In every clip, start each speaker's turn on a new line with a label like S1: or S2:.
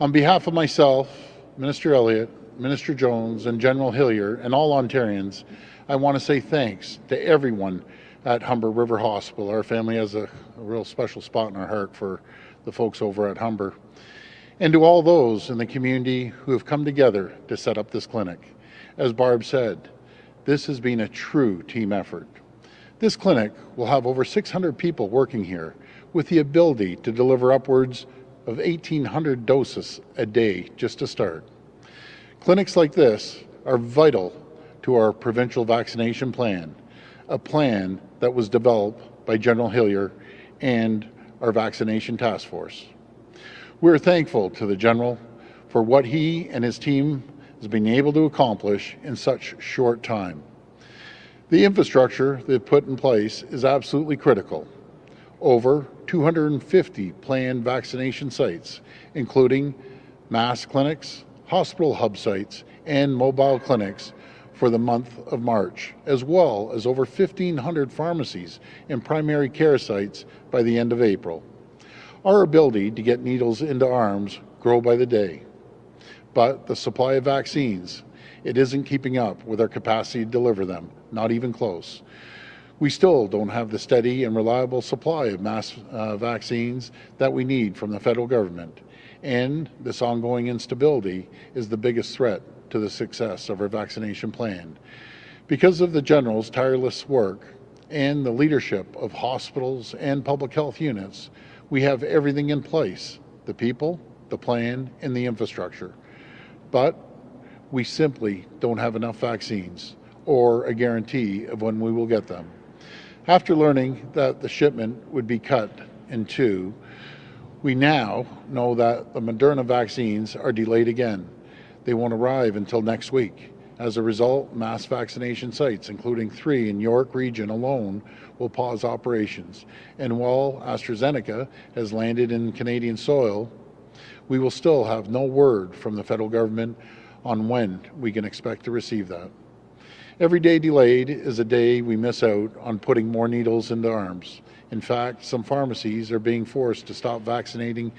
S1: On behalf of myself, Minister Elliott, Minister Jones, and General Hillier, and all Ontarians, I want to say thanks to everyone at Humber River Hospital. Our family has a real special spot in our heart for the folks over at Humber. And to all those in the community who have come together to set up this clinic. As Barb said, this has been a true team effort. This clinic will have over 600 people working here with the ability to deliver upwards of 1,800 doses a day just to start. Clinics like this are vital to our provincial vaccination plan, a plan that was developed by General Hillier and our vaccination task force. We're thankful to the General for what he and his team has been able to accomplish in such short time. The infrastructure they've put in place is absolutely critical. Over 250 planned vaccination sites, including mass clinics, hospital hub sites, and mobile clinics for the month of March, as well as over 1,500 pharmacies and primary care sites by the end of April. Our ability to get needles into arms grow by the day, but the supply of vaccines, it isn't keeping up with our capacity to deliver them, not even close. We still don't have the steady and reliable supply of mass vaccines that we need from the federal government, and this ongoing instability is the biggest threat to the success of our vaccination plan. Because of the General's tireless work and the leadership of hospitals and public health units, we have everything in place, the people, the plan, and the infrastructure. But we simply don't have enough vaccines or a guarantee of when we will get them. After learning that the shipment would be cut in two, we now know that the Moderna vaccines are delayed again. They won't arrive until next week. As a result, mass vaccination sites, including 3 in York Region alone, will pause operations. And while AstraZeneca has landed in Canadian soil, we will still have no word from the federal government on when we can expect to receive that. Every day delayed is a day we miss out on putting more needles into arms. In fact, some pharmacies are being forced to stop vaccinating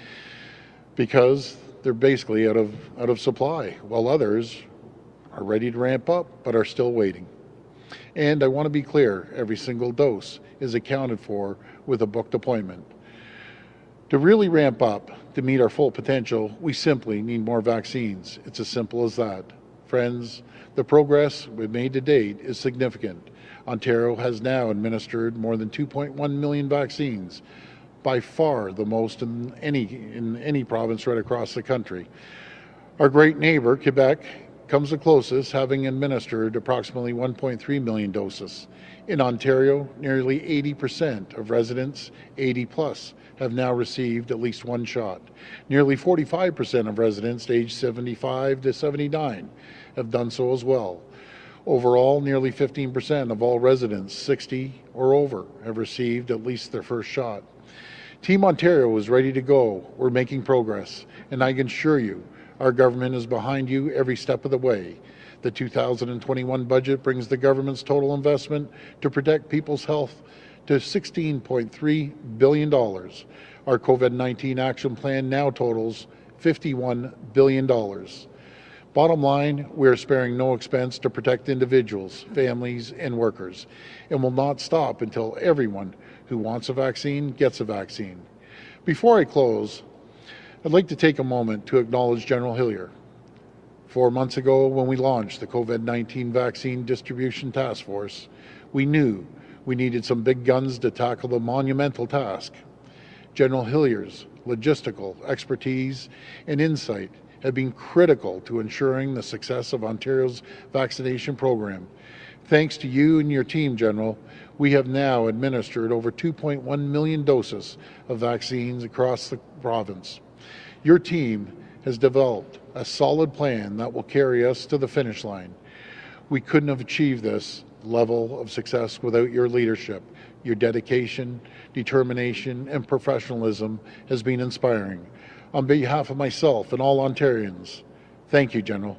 S1: because they're basically out of supply, while others are ready to ramp up but are still waiting. And I want to be clear, every single dose is accounted for with a booked appointment. To really ramp up to meet our full potential, we simply need more vaccines. It's as simple as that. Friends, the progress we've made to date is significant. Ontario has now administered more than 2.1 million vaccines, by far the most in any province right across the country. Our great neighbor, Quebec, comes the closest, having administered approximately 1.3 million doses. In Ontario, nearly 80% of residents 80 plus have now received at least one shot. Nearly 45% of residents aged 75 to 79 have done so as well. Overall, nearly 15% of all residents 60 or over have received at least their first shot. Team Ontario is ready to go. We're making progress, and I can assure you, our government is behind you every step of the way. The 2021 budget brings the government's total investment to protect people's health to $16.3 billion. Our COVID-19 action plan now totals $51 billion. Bottom line, we are sparing no expense to protect individuals, families, and workers, and will not stop until everyone who wants a vaccine gets a vaccine. Before I close, I'd like to take a moment to acknowledge General Hillier. 4 months ago, when we launched the COVID-19 Vaccine Distribution Task Force, we knew we needed some big guns to tackle the monumental task. General Hillier's logistical expertise and insight have been critical to ensuring the success of Ontario's vaccination program. Thanks to you and your team, General, we have now administered over 2.1 million doses of vaccines across the province. Your team has developed a solid plan that will carry us to the finish line. We couldn't have achieved this level of success without your leadership. Your dedication, determination, and professionalism has been inspiring. On behalf of myself and all Ontarians, thank you, General.